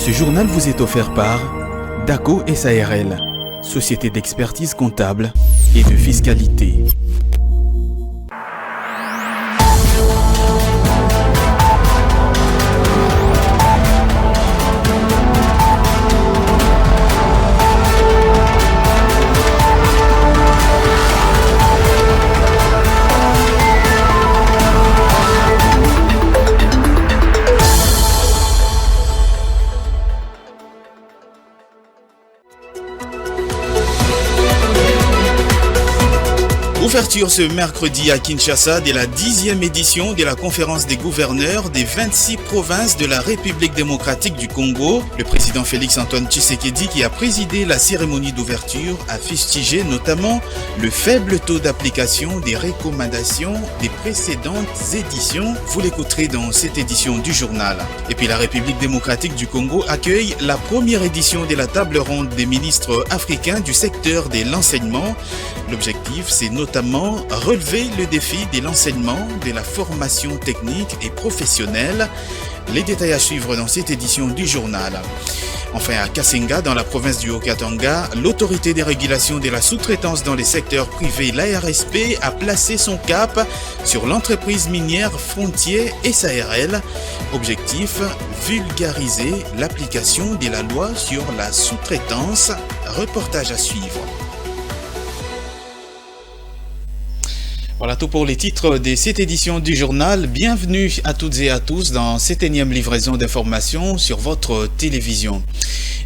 Ce journal vous est offert par DACO SARL, société d'expertise comptable et de fiscalité. Ouverture ce mercredi à Kinshasa de la 10e édition de la conférence des gouverneurs des 26 provinces de la République démocratique du Congo. Le président Félix-Antoine Tshisekedi, qui a présidé la cérémonie d'ouverture, a fustigé notamment le faible taux d'application des recommandations des précédentes éditions. Vous l'écouterez dans cette édition du journal. Et puis la République démocratique du Congo accueille la première édition de la table ronde des ministres africains du secteur de l'enseignement. L'objectif, c'est notamment relever le défi de l'enseignement, de la formation technique et professionnelle. Les détails à suivre dans cette édition du journal. Enfin, à Kasenga, dans la province du Haut-Katanga, l'autorité des régulations de la sous-traitance dans les secteurs privés, l'ARSP, a placé son cap sur l'entreprise minière Frontier SARL. Objectif, vulgariser l'application de la loi sur la sous-traitance. Reportage à suivre. Voilà tout pour les titres de cette édition du journal. Bienvenue à toutes et à tous dans cette énième livraison d'informations sur votre télévision.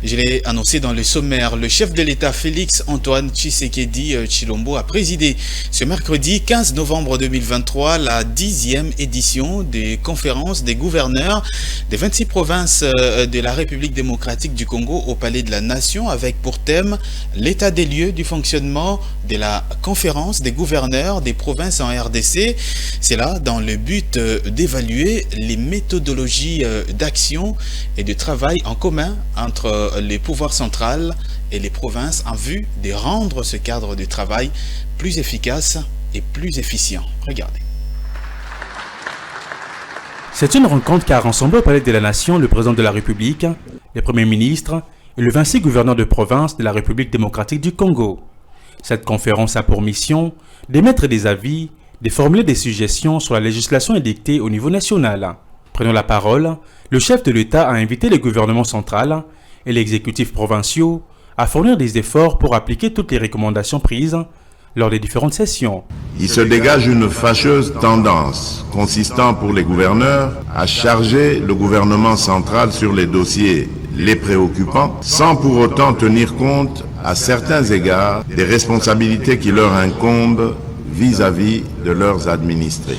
Je l'ai annoncé dans le sommaire, le chef de l'État Félix-Antoine Tshisekedi Tshilombo a présidé ce mercredi 15 novembre 2023 la 10e édition des conférences des gouverneurs des 26 provinces de la République démocratique du Congo au Palais de la Nation, avec pour thème l'état des lieux du fonctionnement de la conférence des gouverneurs des provinces en RDC. C'est là dans le but d'évaluer les méthodologies d'action et de travail en commun entre les pouvoirs centraux et les provinces en vue de rendre ce cadre de travail plus efficace et plus efficient. Regardez. C'est une rencontre qui a rassemblé au Palais de la Nation le président de la République, les premiers ministres et le 26 gouverneurs de province de la République démocratique du Congo. Cette conférence a pour mission d'émettre des avis, de formuler des suggestions sur la législation édictée au niveau national. Prenant la parole, le chef de l'État a invité le gouvernement central et l'exécutif provinciaux à fournir des efforts pour appliquer toutes les recommandations prises lors des différentes sessions. Il se dégage une fâcheuse tendance consistant pour les gouverneurs à charger le gouvernement central sur les dossiers les préoccupants sans pour autant tenir compte à certains égards des responsabilités qui leur incombent vis-à-vis de leurs administrés.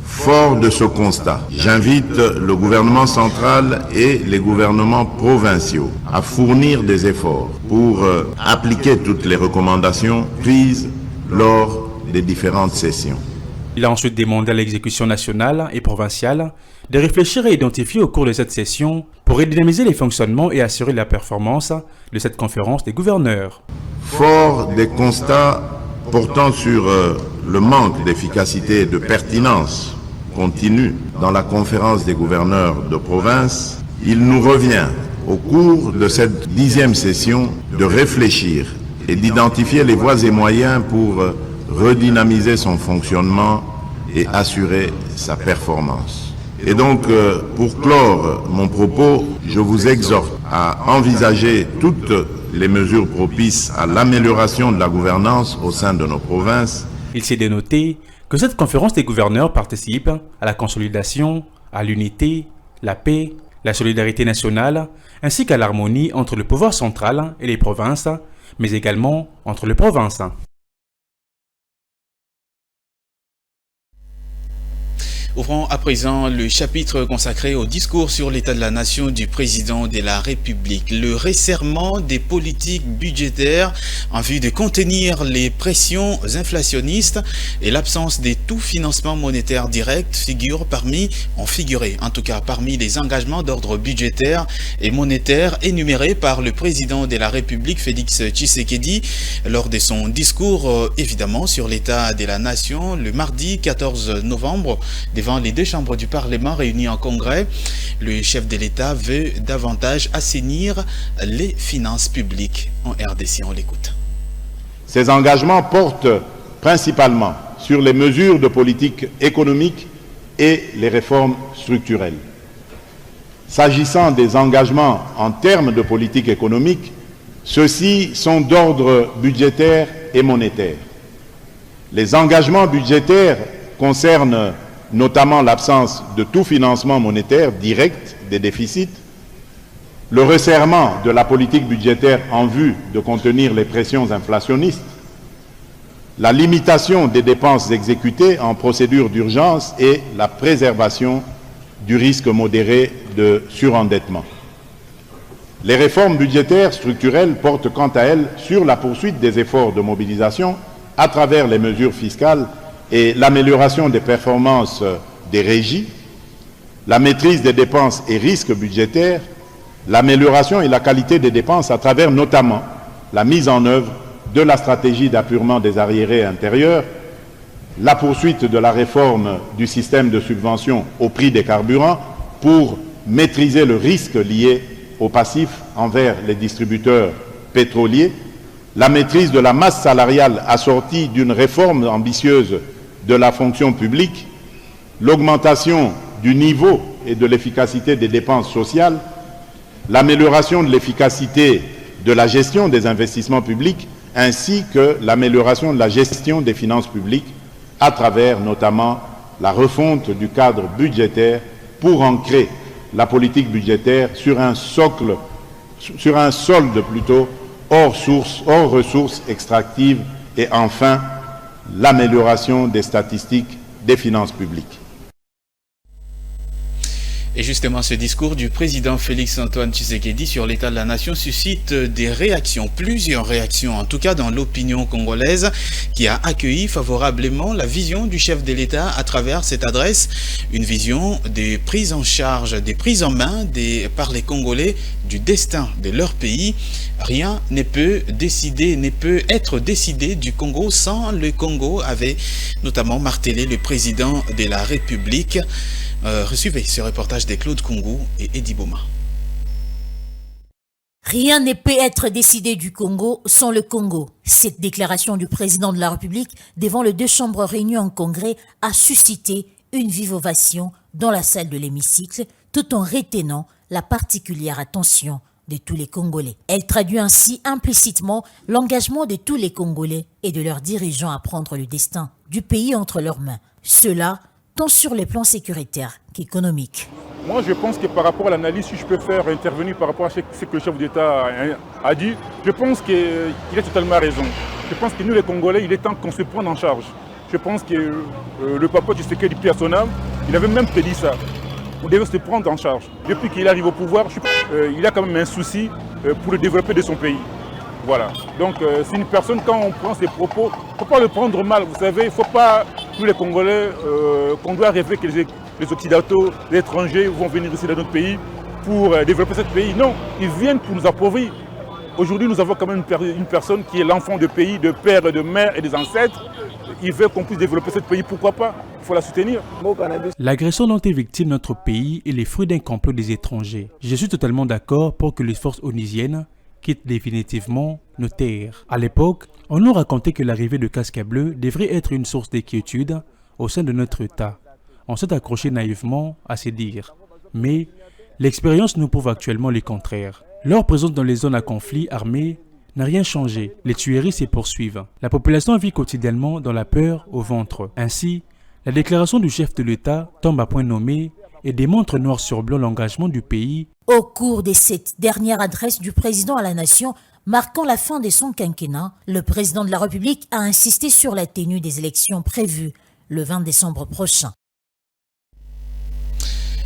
Fort de ce constat, j'invite le gouvernement central et les gouvernements provinciaux à fournir des efforts pour appliquer toutes les recommandations prises lors des différentes sessions. Il a ensuite demandé à l'exécution nationale et provinciale de réfléchir et identifier au cours de cette session pour redynamiser les fonctionnements et assurer la performance de cette conférence des gouverneurs. Fort des constats portant sur le manque d'efficacité et de pertinence continue dans la conférence des gouverneurs de province, il nous revient au cours de cette 10e session de réfléchir et d'identifier les voies et moyens pour redynamiser son fonctionnement et assurer sa performance. Et donc, pour clore mon propos, je vous exhorte à envisager toutes les mesures propices à l'amélioration de la gouvernance au sein de nos provinces. Il s'est dénoté que cette conférence des gouverneurs participe à la consolidation, à l'unité, la paix, la solidarité nationale, ainsi qu'à l'harmonie entre le pouvoir central et les provinces, mais également entre les provinces. Ouvrons à présent le chapitre consacré au discours sur l'état de la nation du président de la République. Le resserrement des politiques budgétaires en vue de contenir les pressions inflationnistes et l'absence de tout financement monétaire direct ont figuré parmi les engagements d'ordre budgétaire et monétaire énumérés par le président de la République Félix Tshisekedi lors de son discours évidemment sur l'état de la nation le mardi 14 novembre devant les deux chambres du Parlement réunies en congrès. Le chef de l'État veut davantage assainir les finances publiques en RDC. On l'écoute. Ces engagements portent principalement sur les mesures de politique économique et les réformes structurelles. S'agissant des engagements en termes de politique économique, ceux-ci sont d'ordre budgétaire et monétaire. Les engagements budgétaires concernent notamment l'absence de tout financement monétaire direct des déficits, le resserrement de la politique budgétaire en vue de contenir les pressions inflationnistes, la limitation des dépenses exécutées en procédure d'urgence et la préservation du risque modéré de surendettement. Les réformes budgétaires structurelles portent quant à elles sur la poursuite des efforts de mobilisation à travers les mesures fiscales et l'amélioration des performances des régies, la maîtrise des dépenses et risques budgétaires, l'amélioration et la qualité des dépenses à travers notamment la mise en œuvre de la stratégie d'appurement des arriérés intérieurs, la poursuite de la réforme du système de subvention au prix des carburants pour maîtriser le risque lié au passif envers les distributeurs pétroliers, la maîtrise de la masse salariale assortie d'une réforme ambitieuse de la fonction publique, l'augmentation du niveau et de l'efficacité des dépenses sociales, l'amélioration de l'efficacité de la gestion des investissements publics, ainsi que l'amélioration de la gestion des finances publiques à travers notamment la refonte du cadre budgétaire pour ancrer la politique budgétaire sur un solde plutôt hors ressources extractives et enfin l'amélioration des statistiques des finances publiques. Et justement, ce discours du président Félix-Antoine Tshisekedi sur l'état de la nation suscite des réactions, plusieurs réactions, en tout cas dans l'opinion congolaise, qui a accueilli favorablement la vision du chef de l'État à travers cette adresse, une vision des prises en charge, des prises en main par les Congolais du destin de leur pays. Rien ne peut être décidé du Congo sans le Congo, avait notamment martelé le président de la République. Recevez ce reportage de Claude Kungou et Eddie Boma. Rien ne peut être décidé du Congo sans le Congo. Cette déclaration du président de la République devant les deux chambres réunies en congrès a suscité une vive ovation dans la salle de l'hémicycle, tout en retenant la particulière attention de tous les Congolais. Elle traduit ainsi implicitement l'engagement de tous les Congolais et de leurs dirigeants à prendre le destin du pays entre leurs mains. Cela tant sur les plans sécuritaires qu'économiques. Moi, je pense que par rapport à l'analyse, si je peux faire intervenir par rapport à ce que le chef d'État a dit, je pense qu'il a totalement raison. Je pense que nous, les Congolais, il est temps qu'on se prenne en charge. Je pense que le papa Tshisekedi, de son âme, il avait même prédit ça. On devait se prendre en charge. Depuis qu'il arrive au pouvoir, il a quand même un souci pour le développer de son pays. Voilà. Donc, c'est une personne, quand on prend ses propos, il ne faut pas le prendre mal. Vous savez, il ne faut pas, nous les Congolais, qu'on doit rêver que les Occidentaux, les étrangers vont venir ici dans notre pays pour développer ce pays. Non, ils viennent pour nous appauvrir. Aujourd'hui, nous avons quand même une personne qui est l'enfant de pays, de père, de mère et des ancêtres. Il veut qu'on puisse développer ce pays, pourquoi pas? Il faut la soutenir. L'agression dont est victime notre pays est le fruit d'un complot des étrangers. Je suis totalement d'accord pour que les forces onusiennes quittent définitivement nos terres. À l'époque, on nous racontait que l'arrivée de casques bleus devrait être une source d'inquiétude au sein de notre État. On s'est accroché naïvement à ces dires. Mais l'expérience nous prouve actuellement le contraire. Leur présence dans les zones à conflit armé n'a rien changé. Les tueries se poursuivent. La population vit quotidiennement dans la peur au ventre. Ainsi, la déclaration du chef de l'État tombe à point nommé et démontre noir sur blanc l'engagement du pays. Au cours de cette dernière adresse du président à la nation, marquant la fin de son quinquennat, le président de la République a insisté sur la tenue des élections prévues le 20 décembre prochain.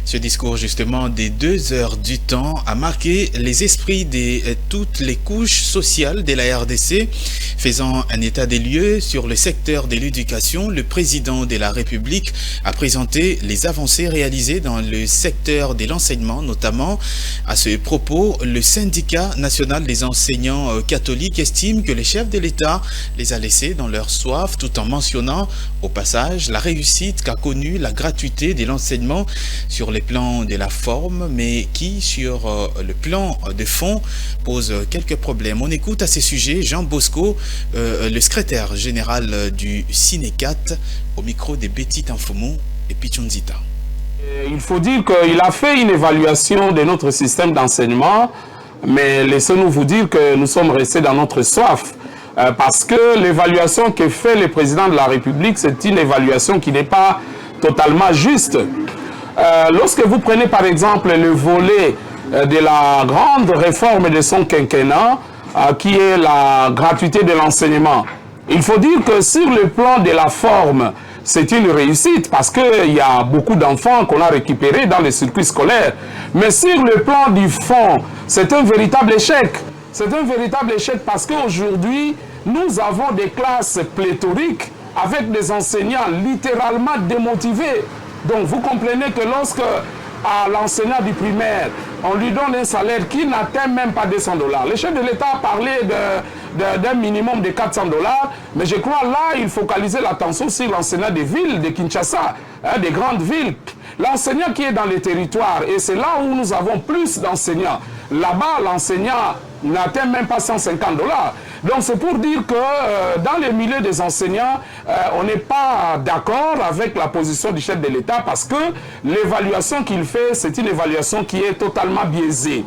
Ce discours justement des 2 heures du temps a marqué les esprits de toutes les couches sociales de la RDC. Faisant un état des lieux sur le secteur de l'éducation, le président de la République a présenté les avancées réalisées dans le secteur de l'enseignement, notamment. À ce propos, le syndicat national des enseignants catholiques estime que le chef de l'État les a laissés dans leur soif, tout en mentionnant au passage la réussite qu'a connue la gratuité de l'enseignement sur sur le plan de la forme, mais qui, sur le plan de fond, pose quelques problèmes. On écoute à ces sujets Jean Bosco, le secrétaire général du Sinecat, au micro de Betty Tanfoumou et Pichonzita. Il faut dire qu'il a fait une évaluation de notre système d'enseignement, mais laissez-nous vous dire que nous sommes restés dans notre soif. Parce que l'évaluation que fait le président de la République, c'est une évaluation qui n'est pas totalement juste. Lorsque vous prenez par exemple le volet de la grande réforme de son quinquennat, qui est la gratuité de l'enseignement, il faut dire que sur le plan de la forme, c'est une réussite parce qu'il y a beaucoup d'enfants qu'on a récupérés dans les circuits scolaires. Mais sur le plan du fond, c'est un véritable échec. C'est un véritable échec parce qu'aujourd'hui, nous avons des classes pléthoriques avec des enseignants littéralement démotivés. Donc vous comprenez que lorsque à l'enseignant du primaire, on lui donne un salaire qui n'atteint même pas $200. Le chef de l'État a parlé d'un minimum de $400, mais je crois là, il focalisait l'attention sur l'enseignant des villes de Kinshasa, des grandes villes. L'enseignant qui est dans les territoires, et c'est là où nous avons plus d'enseignants. Là-bas, l'enseignant n'atteint même pas $150. Donc c'est pour dire que dans les milieux des enseignants, on n'est pas d'accord avec la position du chef de l'État parce que l'évaluation qu'il fait, c'est une évaluation qui est totalement biaisée.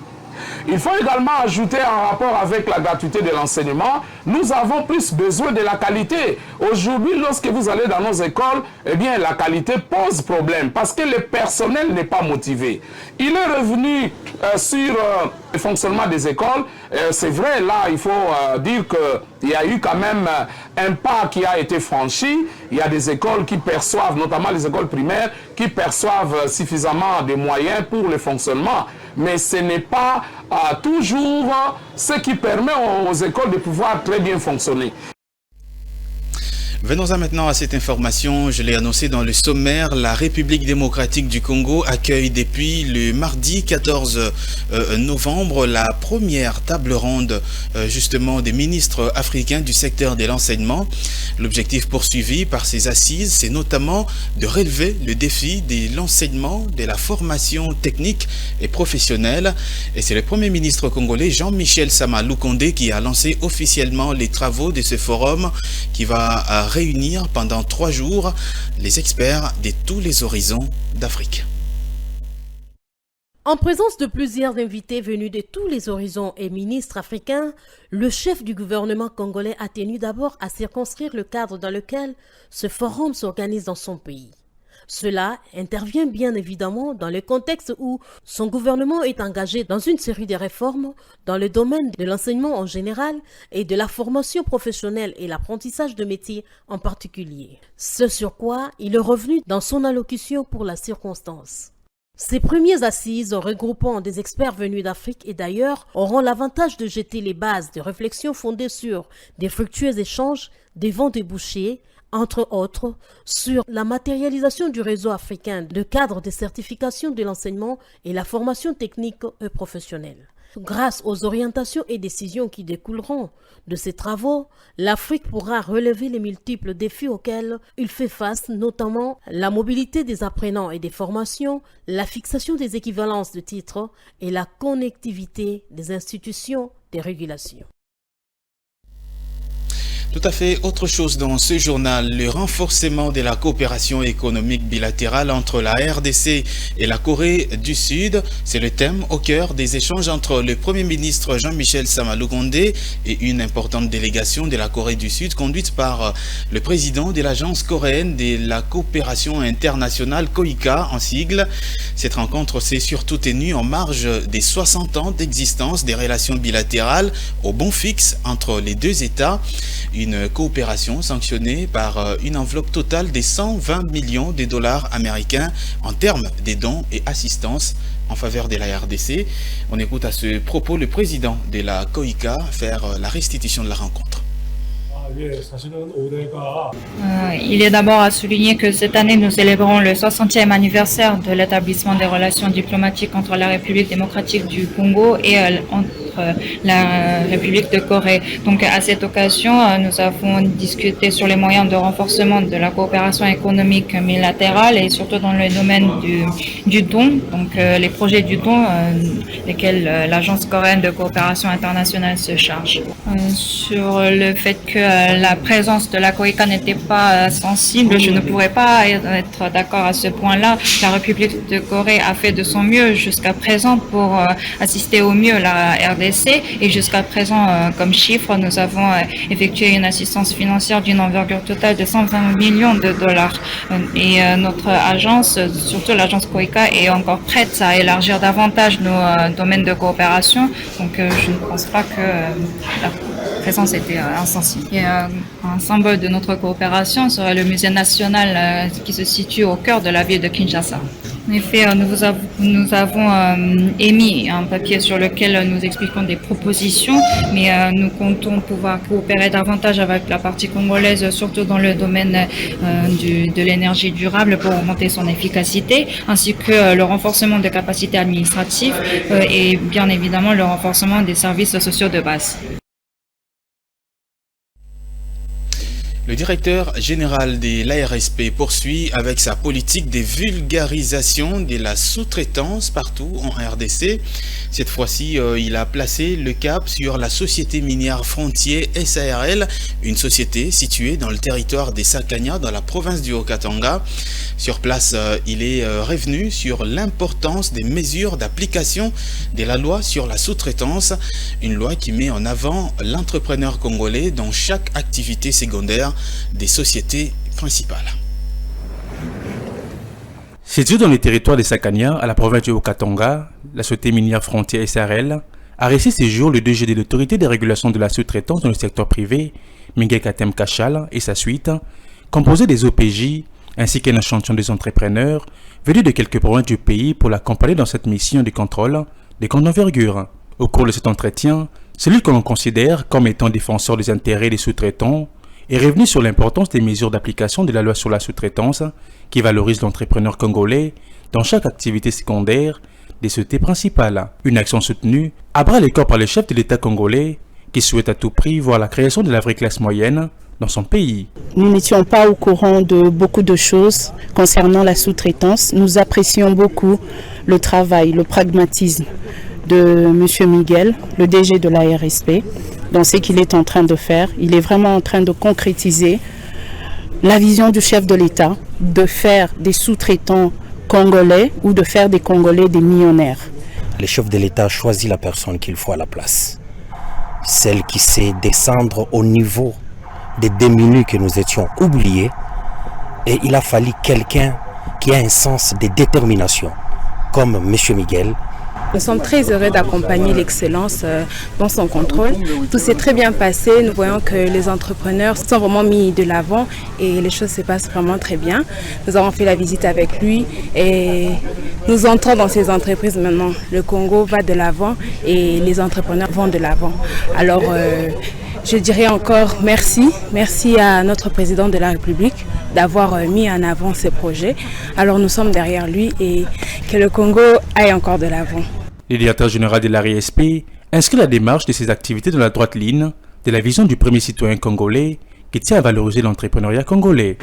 Il faut également ajouter en rapport avec la gratuité de l'enseignement, nous avons plus besoin de la qualité. Aujourd'hui, lorsque vous allez dans nos écoles, eh bien, la qualité pose problème parce que le personnel n'est pas motivé. Il est revenu sur le fonctionnement des écoles. C'est vrai, là, il faut dire qu'il y a eu quand même un pas qui a été franchi. Il y a des écoles qui perçoivent, notamment les écoles primaires, qui perçoivent suffisamment de moyens pour le fonctionnement. Mais ce n'est pas toujours ce qui permet aux écoles de pouvoir très bien fonctionner. Venons-en maintenant à cette information, je l'ai annoncé dans le sommaire, la République démocratique du Congo accueille depuis le mardi 14 novembre la première table ronde justement des ministres africains du secteur de l'enseignement. L'objectif poursuivi par ces assises, c'est notamment de relever le défi de l'enseignement, de la formation technique et professionnelle. Et c'est le Premier ministre congolais Jean-Michel Sama Lukonde qui a lancé officiellement les travaux de ce forum qui va réunir pendant 3 jours les experts de tous les horizons d'Afrique. En présence de plusieurs invités venus de tous les horizons et ministres africains, le chef du gouvernement congolais a tenu d'abord à circonscrire le cadre dans lequel ce forum s'organise dans son pays. Cela intervient bien évidemment dans le contexte où son gouvernement est engagé dans une série de réformes dans le domaine de l'enseignement en général et de la formation professionnelle et l'apprentissage de métiers en particulier. Ce sur quoi il est revenu dans son allocution pour la circonstance. Ces premières assises regroupant des experts venus d'Afrique et d'ailleurs auront l'avantage de jeter les bases de réflexions fondées sur des fructueux échanges, des vents débouchés, entre autres, sur la matérialisation du réseau africain de cadres de certification de l'enseignement et la formation technique et professionnelle. Grâce aux orientations et décisions qui découleront de ces travaux, l'Afrique pourra relever les multiples défis auxquels il fait face, notamment la mobilité des apprenants et des formations, la fixation des équivalences de titres et la connectivité des institutions de régulation. Tout à fait autre chose dans ce journal, le renforcement de la coopération économique bilatérale entre la RDC et la Corée du Sud. C'est le thème au cœur des échanges entre le Premier ministre Jean-Michel Sama Lukonde et une importante délégation de la Corée du Sud conduite par le président de l'Agence coréenne de la coopération internationale, KOICA en sigle. Cette rencontre s'est surtout tenue en marge des 60 ans d'existence des relations bilatérales au bon fixe entre les deux États. Une coopération sanctionnée par une enveloppe totale de 120 millions de dollars américains en termes de dons et assistance en faveur de la RDC. On écoute à ce propos le président de la KOICA faire la restitution de la rencontre. Il est d'abord à souligner que cette année, nous célébrons le 60e anniversaire de l'établissement des relations diplomatiques entre la République démocratique du Congo et la République de Corée. Donc à cette occasion, nous avons discuté sur les moyens de renforcement de la coopération économique bilatérale et surtout dans le domaine du don, donc les projets du don, lesquels l'Agence coréenne de coopération internationale se charge. Sur le fait que la présence de la COICA n'était pas sensible, je ne pourrais pas être d'accord à ce point-là. La République de Corée a fait de son mieux jusqu'à présent pour assister au mieux la RDC et jusqu'à présent, comme chiffre, nous avons effectué une assistance financière d'une envergure totale de 120 millions de dollars. Et notre agence, surtout l'agence COICA, est encore prête à élargir davantage nos domaines de coopération. Donc je ne pense pas que la présence était insensible. Et un symbole de notre coopération serait le musée national qui se situe au cœur de la ville de Kinshasa. En effet, nous avons émis un papier sur lequel nous expliquons des propositions, mais nous comptons pouvoir coopérer davantage avec la partie congolaise, surtout dans le domaine de l'énergie durable pour augmenter son efficacité, ainsi que le renforcement des capacités administratives et bien évidemment le renforcement des services sociaux de base. Le directeur général de l'ARSP poursuit avec sa politique de vulgarisation de la sous-traitance partout en RDC. Cette fois-ci, il a placé le cap sur la société minière Frontier SARL, une société située dans le territoire des Sakania, dans la province du Haut-Katanga. Sur place, il est revenu sur l'importance des mesures d'application de la loi sur la sous-traitance, une loi qui met en avant l'entrepreneur congolais dans chaque activité secondaire des sociétés principales. Située dans le territoire des Sakania, à la province du Haut-Katanga, la société minière Frontier SARL a reçu ces jours le DG de l'autorité de régulation de la sous-traitance dans le secteur privé, Miguel Katem Kachal et sa suite, composé des OPJ ainsi qu'un échantillon des entrepreneurs venus de quelques provinces du pays pour l'accompagner dans cette mission de contrôle des comptes d'envergure. Au cours de cet entretien, celui que l'on considère comme étant défenseur des intérêts des sous-traitants est revenu sur l'importance des mesures d'application de la loi sur la sous-traitance qui valorise l'entrepreneur congolais dans chaque activité secondaire des sociétés principales. Une action soutenue à bras le corps par le chef de l'État congolais qui souhaite à tout prix voir la création de la vraie classe moyenne dans son pays. Nous n'étions pas au courant de beaucoup de choses concernant la sous-traitance. Nous apprécions beaucoup le travail, le pragmatisme de M. Miguel, le DG de la RSP, dans ce qu'il est en train de faire. Il est vraiment en train de concrétiser la vision du chef de l'État, de faire des sous-traitants congolais ou de faire des Congolais des millionnaires. Le chef de l'État choisit la personne qu'il faut à la place. Celle qui sait descendre au niveau des démunis que nous étions oubliés. Et il a fallu quelqu'un qui a un sens de détermination, comme M. Miguel. Nous sommes très heureux d'accompagner l'excellence dans son contrôle. Tout s'est très bien passé. Nous voyons que les entrepreneurs sont vraiment mis de l'avant et les choses se passent vraiment très bien. Nous avons fait la visite avec lui et nous entrons dans ces entreprises maintenant. Le Congo va de l'avant et les entrepreneurs vont de l'avant. Alors, je dirais encore merci. Merci à notre président de la République d'avoir mis en avant ces projets. Alors nous sommes derrière lui et que le Congo aille encore de l'avant. Le directeur général de l'ARSP inscrit la démarche de ses activités dans la droite ligne de la vision du premier citoyen congolais qui tient à valoriser l'entrepreneuriat congolais.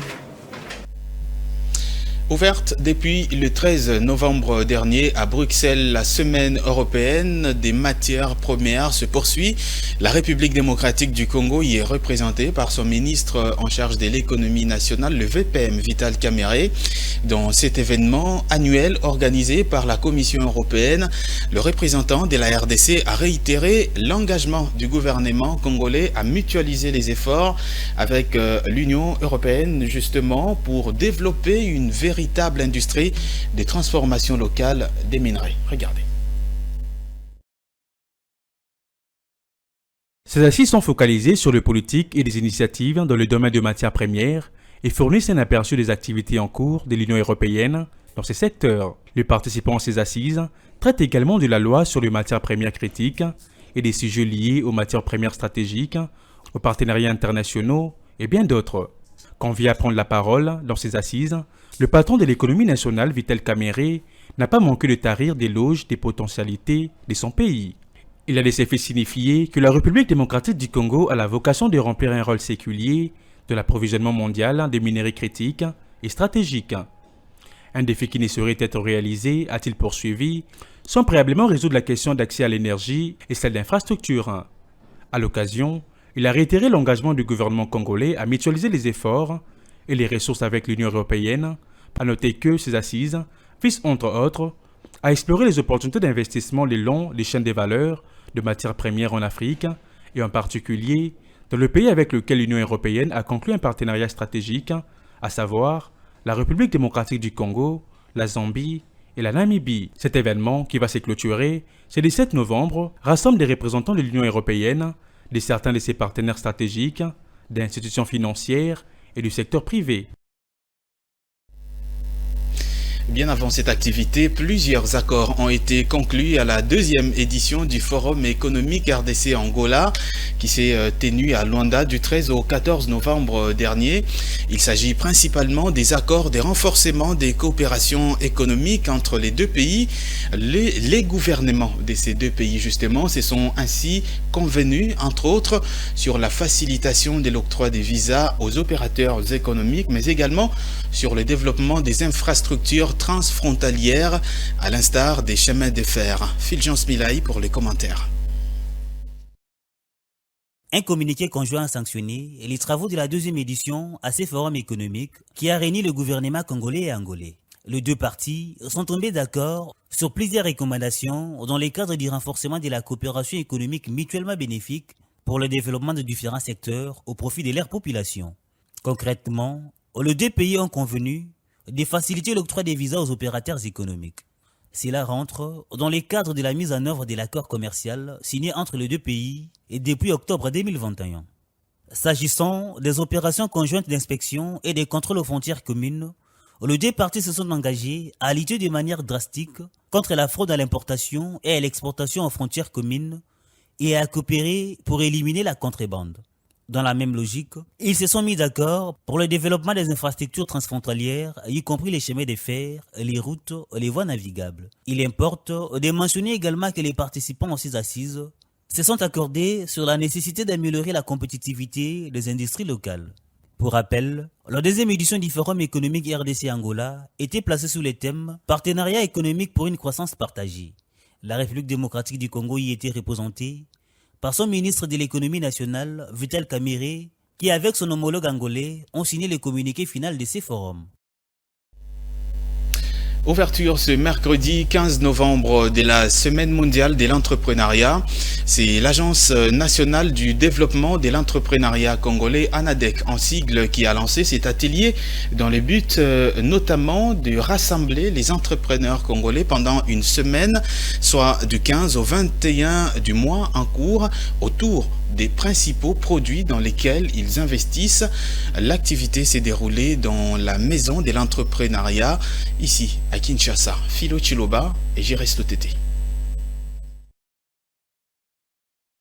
Ouverte depuis le 13 novembre dernier à Bruxelles, la semaine européenne des matières premières se poursuit. La République démocratique du Congo y est représentée par son ministre en charge de l'économie nationale, le VPM Vital Kamerhe. Dans cet événement annuel organisé par la Commission européenne, le représentant de la RDC a réitéré l'engagement du gouvernement congolais à mutualiser les efforts avec l'Union européenne justement pour développer une véritable industrie de transformation locale des minerais. Regardez. Ces assises sont focalisées sur le politique et des initiatives dans le domaine de matières premières et fournissent un aperçu des activités en cours de l'Union européenne dans ces secteurs. Les participants à ces assises traitent également de la loi sur les matières premières critiques et des sujets liés aux matières premières stratégiques, aux partenariats internationaux et bien d'autres. Convié à prendre la parole dans ces assises, le patron de l'économie nationale, Vital Kamerhe, n'a pas manqué de tarir d'éloges des potentialités de son pays. Il a laissé signifier que la République démocratique du Congo a la vocation de remplir un rôle séculier de l'approvisionnement mondial des minéraux critiques et stratégiques. Un défi qui ne saurait être réalisé, a-t-il poursuivi, sans préalablement résoudre la question d'accès à l'énergie et celle d'infrastructures. À l'occasion, il a réitéré l'engagement du gouvernement congolais à mutualiser les efforts et les ressources avec l'Union européenne, à noter que ces assises visent entre autres à explorer les opportunités d'investissement le long des chaînes de valeur de matières premières en Afrique et en particulier dans le pays avec lequel l'Union européenne a conclu un partenariat stratégique, à savoir la République démocratique du Congo, la Zambie et la Namibie. Cet événement, qui va se clôturer ce 17 novembre, rassemble des représentants de l'Union européenne, de certains de ses partenaires stratégiques, d'institutions financières et du secteur privé. Bien avant cette activité, plusieurs accords ont été conclus à la deuxième édition du Forum économique RDC-Angola qui s'est tenu à Luanda du 13 au 14 novembre dernier. Il s'agit principalement des accords de renforcement des coopérations économiques entre les deux pays. Les gouvernements de ces deux pays, justement, se sont ainsi convenus, entre autres, sur la facilitation de l'octroi des visas aux opérateurs économiques, mais également sur le développement des infrastructures transfrontalières, à l'instar des chemins de fer. Fulgence Milaï pour les commentaires. Un communiqué conjoint a sanctionné les travaux de la deuxième édition à ces forums économiques qui a réuni le gouvernement congolais et angolais. Les deux parties sont tombées d'accord sur plusieurs recommandations dans le cadre du renforcement de la coopération économique mutuellement bénéfique pour le développement de différents secteurs au profit de leur population. Concrètement, les deux pays ont convenu de faciliter l'octroi des visas aux opérateurs économiques. Cela rentre dans le cadre de la mise en œuvre de l'accord commercial signé entre les deux pays et depuis octobre 2021. S'agissant des opérations conjointes d'inspection et des contrôles aux frontières communes, les deux parties se sont engagées à lutter de manière drastique contre la fraude à l'importation et à l'exportation aux frontières communes et à coopérer pour éliminer la contrebande. Dans la même logique, ils se sont mis d'accord pour le développement des infrastructures transfrontalières, y compris les chemins de fer, les routes, les voies navigables. Il importe de mentionner également que les participants aux ces assises se sont accordés sur la nécessité d'améliorer la compétitivité des industries locales. Pour rappel, la deuxième édition du Forum économique RDC-Angola était placée sous le thème « Partenariat économique pour une croissance partagée ». La République démocratique du Congo y était représentée par son ministre de l'économie nationale, Vital Kamerhe, qui avec son homologue angolais ont signé le communiqué final de ces forums. Ouverture ce mercredi 15 novembre de la Semaine mondiale de l'entrepreneuriat. C'est l'Agence nationale du développement de l'entrepreneuriat congolais, ANADEC, en sigle, qui a lancé cet atelier dans le but notamment de rassembler les entrepreneurs congolais pendant une semaine, soit du 15 au 21 du mois en cours, autour des principaux produits dans lesquels ils investissent. L'activité s'est déroulée dans la maison de l'entrepreneuriat, ici à Kinshasa. Philo Chiloba et Jéresto Tété.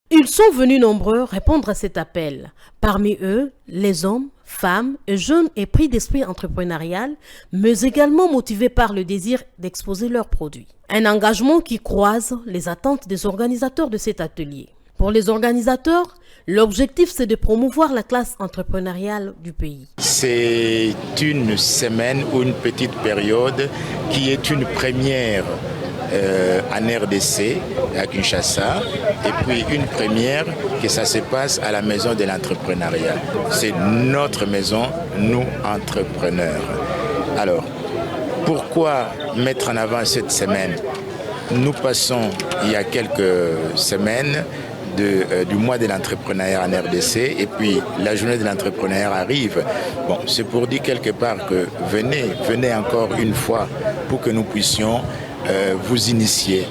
Ils sont venus nombreux répondre à cet appel. Parmi eux, les hommes, femmes et jeunes épris d'esprit entrepreneurial, mais également motivés par le désir d'exposer leurs produits. Un engagement qui croise les attentes des organisateurs de cet atelier. Pour les organisateurs, l'objectif c'est de promouvoir la classe entrepreneuriale du pays. C'est une semaine ou une petite période qui est une première en RDC à Kinshasa et puis une première que ça se passe à la maison de l'entrepreneuriat. C'est notre maison, nous entrepreneurs. Alors, pourquoi mettre en avant cette semaine? Nous passons il y a quelques semaines du mois de l'entrepreneuriat en RDC et puis la journée de l'entrepreneuriat arrive. Bon, c'est pour dire quelque part que venez encore une fois pour que nous puissions vous initier,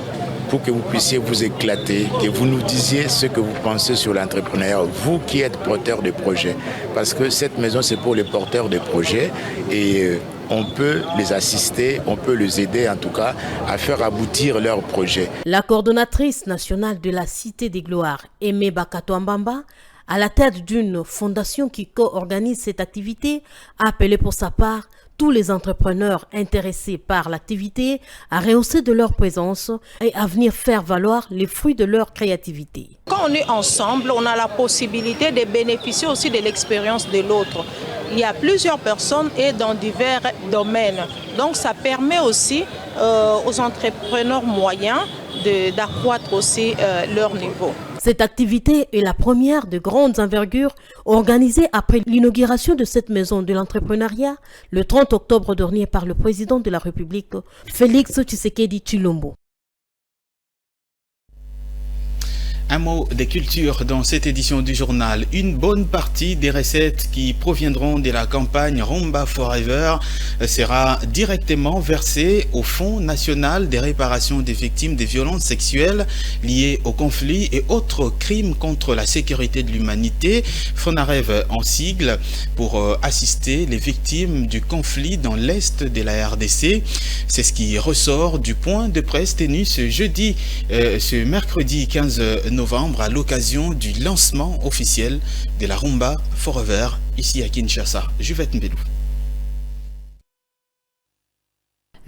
pour que vous puissiez vous éclater, que vous nous disiez ce que vous pensez sur l'entrepreneuriat, vous qui êtes porteurs de projets. Parce que cette maison, c'est pour les porteurs de projets et on peut les assister, on peut les aider en tout cas à faire aboutir leurs projets. La coordonnatrice nationale de la Cité des Gloires, Aimé Bakatouambamba, à la tête d'une fondation qui co-organise cette activité, a appelé pour sa part tous les entrepreneurs intéressés par l'activité à rehausser de leur présence et à venir faire valoir les fruits de leur créativité. Quand on est ensemble, on a la possibilité de bénéficier aussi de l'expérience de l'autre. Il y a plusieurs personnes et dans divers domaines. Donc ça permet aussi aux entrepreneurs moyens d'accroître aussi leur niveau. Cette activité est la première de grandes envergures organisée après l'inauguration de cette maison de l'entrepreneuriat le 30 octobre dernier par le président de la République, Félix Tshisekedi Tshilombo. Un mot de culture dans cette édition du journal. Une bonne partie des recettes qui proviendront de la campagne Rumba Forever sera directement versée au Fonds national des réparations des victimes des violences sexuelles liées au conflit et autres crimes contre la sécurité de l'humanité, FONAREV en sigle, pour assister les victimes du conflit dans l'Est de la RDC. C'est ce qui ressort du point de presse tenu ce mercredi 15 novembre à l'occasion du lancement officiel de la Rumba Forever ici à Kinshasa. Juvette Mbelou.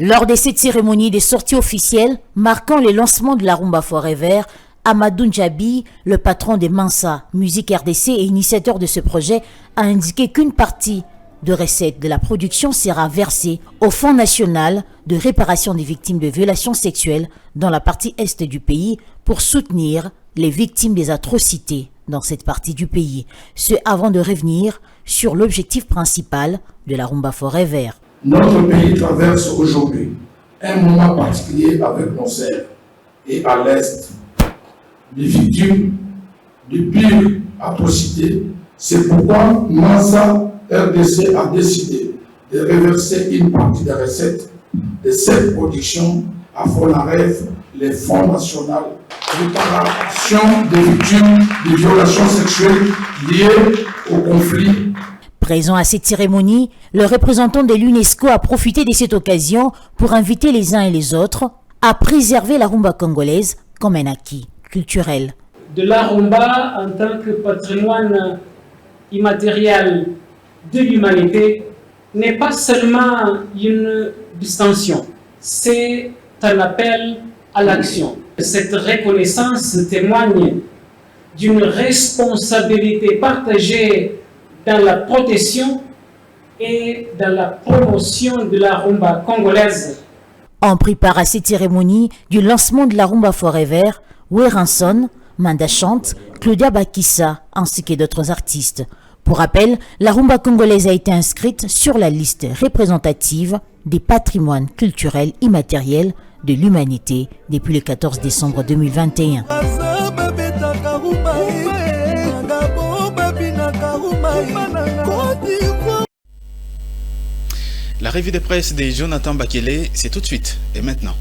Lors de cette cérémonie de sortie officielle marquant le lancement de la Rumba Forever, Amadou Ndjabi, le patron de Mansa Musique RDC et initiateur de ce projet, a indiqué qu'une partie de recettes de la production sera versée au Fonds national de réparation des victimes de violations sexuelles dans la partie est du pays pour soutenir les victimes des atrocités dans cette partie du pays. Ce avant de revenir sur l'objectif principal de la Rumba Forever. Notre pays traverse aujourd'hui un moment particulier avec nos sœurs et à l'Est, les victimes de pires atrocités. C'est pourquoi Mansa RDC a décidé de reverser une partie des recettes de cette production à FONAREV, les Fonds national de réparation des victimes de violations sexuelles liées au conflit. Présent à cette cérémonie, le représentant de l'UNESCO a profité de cette occasion pour inviter les uns et les autres à préserver la rumba congolaise comme un acquis culturel. De la rumba en tant que patrimoine immatériel de l'humanité n'est pas seulement une distinction, c'est un appel à l'action. Cette reconnaissance témoigne d'une responsabilité partagée dans la protection et dans la promotion de la rumba congolaise. On prépare à cette cérémonie du lancement de la Rumba Forever, Weranson, Manda Chante, Claudia Bakissa ainsi que d'autres artistes. Pour rappel, la rumba congolaise a été inscrite sur la liste représentative des patrimoines culturels immatériels de l'humanité depuis le 14 décembre 2021. La revue de presse de Jonathan Bakele, c'est tout de suite et maintenant.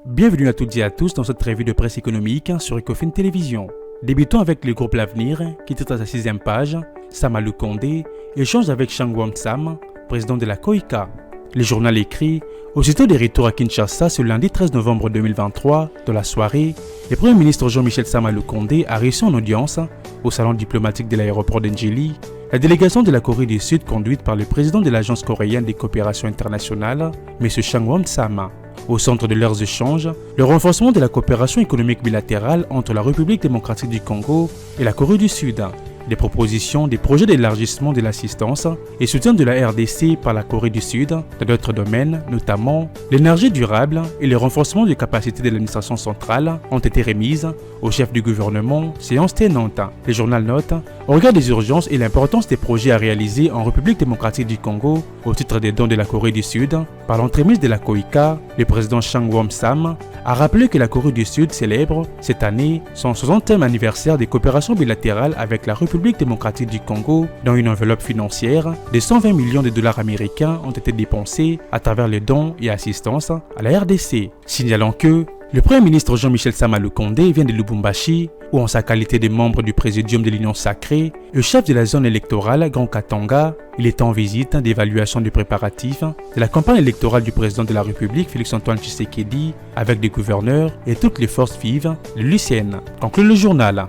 Bienvenue à toutes et à tous dans cette revue de presse économique sur Ecofin Télévision. Débutons avec le groupe L'Avenir qui titre à sa 6e page Sama Lukonde échange avec Changwon Sam, président de la COICA. Le journal écrit aussitôt des retours à Kinshasa ce lundi 13 novembre 2023, dans la soirée, le Premier ministre Jean-Michel Sama Lukonde a reçu en audience au salon diplomatique de l'aéroport d'Ndjili la délégation de la Corée du Sud conduite par le président de l'Agence coréenne des coopérations internationales, M. Changwon Sam. Au centre de leurs échanges, le renforcement de la coopération économique bilatérale entre la République démocratique du Congo et la Corée du Sud, des propositions des projets d'élargissement de l'assistance et soutien de la RDC par la Corée du Sud dans d'autres domaines, notamment l'énergie durable et le renforcement des capacités de l'administration centrale ont été remises au chef du gouvernement, séance tenante. Le journal note, au regard des urgences et l'importance des projets à réaliser en République démocratique du Congo au titre des dons de la Corée du Sud, par l'entremise de la COICA, le président Changwon Sam a rappelé que la Corée du Sud célèbre cette année son 60e anniversaire des coopérations bilatérales avec la République démocratique du Congo, dont une enveloppe financière de 120 millions de dollars américains ont été dépensés à travers les dons et assistances à la RDC, signalant que le Premier ministre Jean-Michel Sama Lukonde vient de Lubumbashi, où en sa qualité de membre du Présidium de l'Union sacrée, le chef de la zone électorale Grand Katanga, il est en visite d'évaluation des préparatifs de la campagne électorale du président de la République Félix-Antoine Tshisekedi avec des gouverneurs et toutes les forces vives de l'UCN, conclut le journal.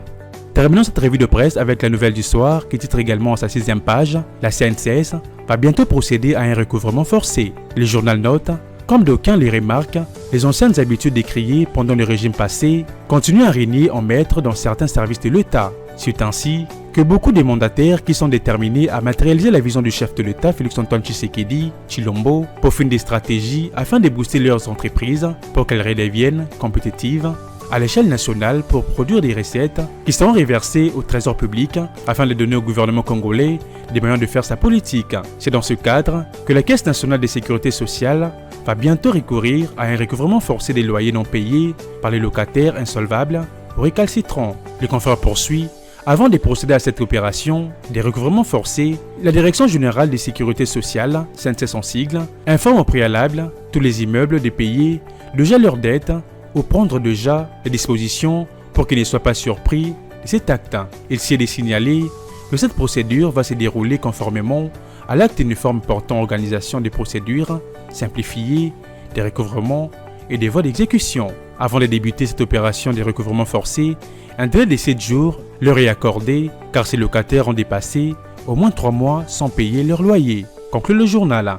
Terminons cette revue de presse avec la nouvelle du soir qui titre également à sa 6e page « La CNCS va bientôt procéder à un recouvrement forcé ». Le journal note, comme d'aucuns les remarquent, les anciennes habitudes décriées pendant le régime passé continuent à régner en maître dans certains services de l'État. C'est ainsi que beaucoup de mandataires qui sont déterminés à matérialiser la vision du chef de l'État, Félix-Antoine Tshisekedi, Tshilombo, peaufinent des stratégies afin de booster leurs entreprises pour qu'elles redeviennent compétitives à l'échelle nationale pour produire des recettes qui seront reversées au trésor public afin de donner au gouvernement congolais des moyens de faire sa politique. C'est dans ce cadre que la Caisse nationale de sécurité sociale va bientôt recourir à un recouvrement forcé des loyers non payés par les locataires insolvables ou récalcitrants. Le confrère poursuit. Avant de procéder à cette opération des recouvrements forcés, la Direction générale des sécurités sociales, CNCS en sigle, informe au préalable tous les immeubles de payer déjà leurs dettes ou prendre déjà les dispositions pour qu'ils ne soient pas surpris de cet acte. Il s'y est de signaler que cette procédure va se dérouler conformément à l'acte uniforme portant organisation des procédures simplifiées, des recouvrements et des voies d'exécution. Avant de débuter cette opération de recouvrement forcé, un délai de 7 jours leur est accordé car ces locataires ont dépassé au moins 3 mois sans payer leur loyer. Conclut le journal.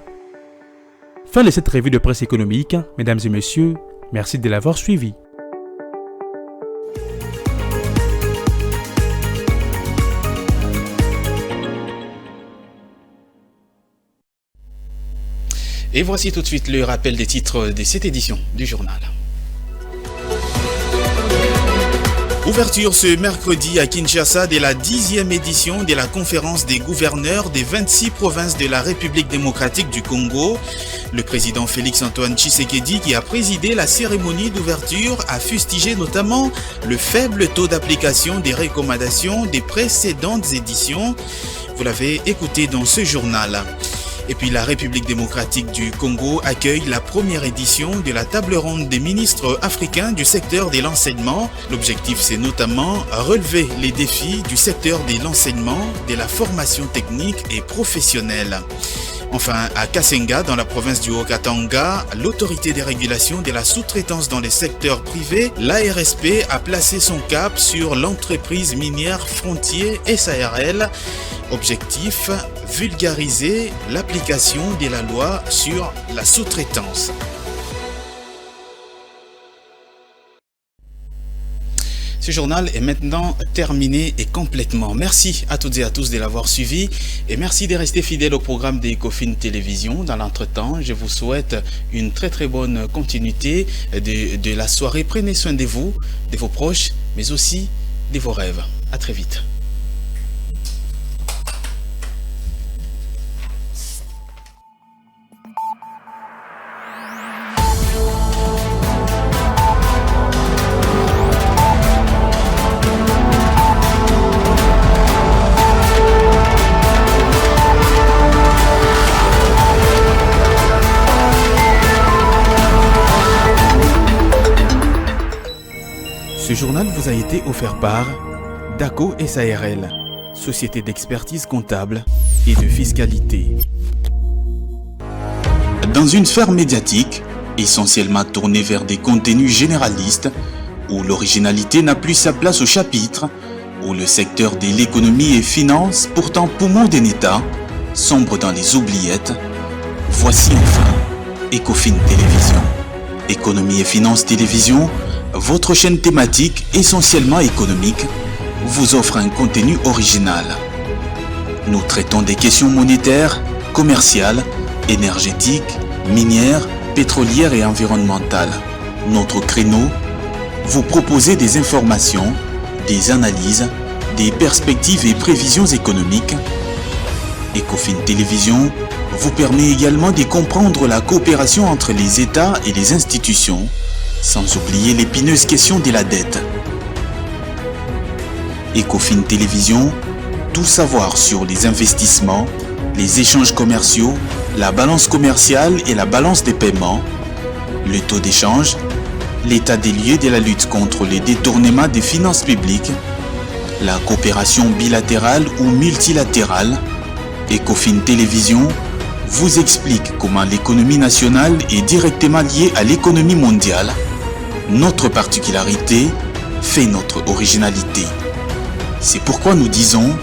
Fin de cette revue de presse économique, mesdames et messieurs, merci de l'avoir suivi. Et voici tout de suite le rappel des titres de cette édition du journal. Ouverture ce mercredi à Kinshasa de la 10e édition de la conférence des gouverneurs des 26 provinces de la République démocratique du Congo. Le président Félix-Antoine Tshisekedi, qui a présidé la cérémonie d'ouverture, a fustigé notamment le faible taux d'application des recommandations des précédentes éditions. Vous l'avez écouté dans ce journal. Et puis la République démocratique du Congo accueille la première édition de la table ronde des ministres africains du secteur de l'enseignement. L'objectif, c'est notamment relever les défis du secteur de l'enseignement, de la formation technique et professionnelle. Enfin, à Kasenga, dans la province du Haut-Katanga, l'autorité de régulation de la sous-traitance dans les secteurs privés, l'ARSP, a placé son cap sur l'entreprise minière Frontier SARL. Objectif, vulgariser l'application de la loi sur la sous-traitance. Ce journal est maintenant terminé et complètement. Merci à toutes et à tous de l'avoir suivi et merci de rester fidèles au programme de Ecofin Télévision. Dans l'entretemps, je vous souhaite une très bonne continuité de la soirée. Prenez soin de vous, de vos proches, mais aussi de vos rêves. À très vite. Ce journal vous a été offert par DACO SARL, société d'expertise comptable et de fiscalité. Dans une sphère médiatique, essentiellement tournée vers des contenus généralistes, où l'originalité n'a plus sa place au chapitre, où le secteur de l'économie et finance, pourtant poumon d'un État, sombre dans les oubliettes, voici enfin Ecofin Télévision. Économie et finance télévision, votre chaîne thématique essentiellement économique vous offre un contenu original. Nous traitons des questions monétaires, commerciales, énergétiques, minières, pétrolières et environnementales. Notre créneau, vous proposer des informations, des analyses, des perspectives et prévisions économiques. Ecofin Télévision vous permet également de comprendre la coopération entre les États et les institutions, sans oublier l'épineuse question de la dette. Ecofin Télévision, tout savoir sur les investissements, les échanges commerciaux, la balance commerciale et la balance des paiements, le taux d'échange, l'état des lieux de la lutte contre les détournements des finances publiques, la coopération bilatérale ou multilatérale. Ecofin Télévision vous explique comment l'économie nationale est directement liée à l'économie mondiale. Notre particularité fait notre originalité. C'est pourquoi nous disons,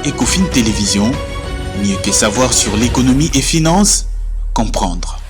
Ecofin Télévision, mieux que savoir sur l'économie et finances, comprendre.